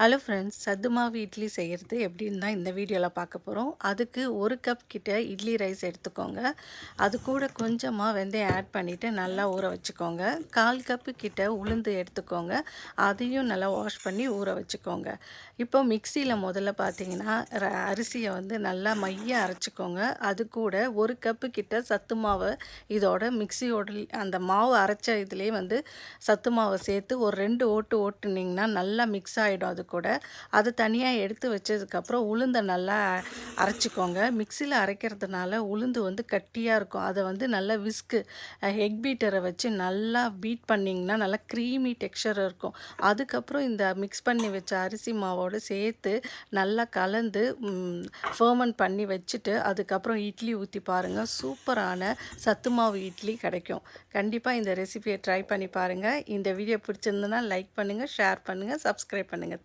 Hello friends, சத்து மாவு இட்லி செய்கிறது எப்படின்னு தான் இந்த வீடியோவில் பார்க்க போகிறோம். அதுக்கு 1 கப் கிட்ட இட்லி ரைஸ் எடுத்துக்கோங்க. அது கூட கொஞ்சமாக வெந்தயம் ஆட் பண்ணிவிட்டு நல்லா ஊற வச்சுக்கோங்க. 1/4 கப்பு கிட்ட உளுந்து எடுத்துக்கோங்க. அதையும் நல்லா வாஷ் பண்ணி ஊற வச்சுக்கோங்க. இப்போ மிக்சியில் முதல்ல பார்த்தீங்கன்னா அரிசியை வந்து நல்லா மைய அரைச்சிக்கோங்க. அது கூட 1 கப்பு கிட்ட சத்து மாவை இதோட மிக்சியோட அந்த மாவு அரைச்ச இதுலேயே வந்து சத்து மாவை சேர்த்து ஒரு 2 ஓட்டு ஓட்டுனீங்கன்னா நல்லா மிக்ஸ் ஆகிடும். அது கூட அதை தனியாக எடுத்து வச்சதுக்கப்புறம் உளுந்தை நல்லா அரைச்சிக்கோங்க. மிக்சியில் அரைக்கிறதுனால உளுந்து வந்து கட்டியாக இருக்கும். அதை வந்து நல்லா எக் பீட்டரை வச்சு நல்லா பீட் பண்ணிங்கன்னா நல்லா க்ரீமி டெக்ஸ்சர் இருக்கும். அதுக்கப்புறம் இந்த மிக்ஸ் பண்ணி வச்ச அரிசி மாவோடு சேர்த்து நல்லா கலந்து ஃபர்மெண்ட் பண்ணி வச்சுட்டு அதுக்கப்புறம் இட்லி ஊற்றி பாருங்கள். சூப்பரான சத்து மாவு இட்லி கிடைக்கும். கண்டிப்பாக இந்த ரெசிபியை ட்ரை பண்ணி பாருங்கள். இந்த வீடியோ பிடிச்சிருந்ததுன்னா லைக் பண்ணுங்கள், ஷேர் பண்ணுங்கள், சப்ஸ்கிரைப் பண்ணுங்கள்.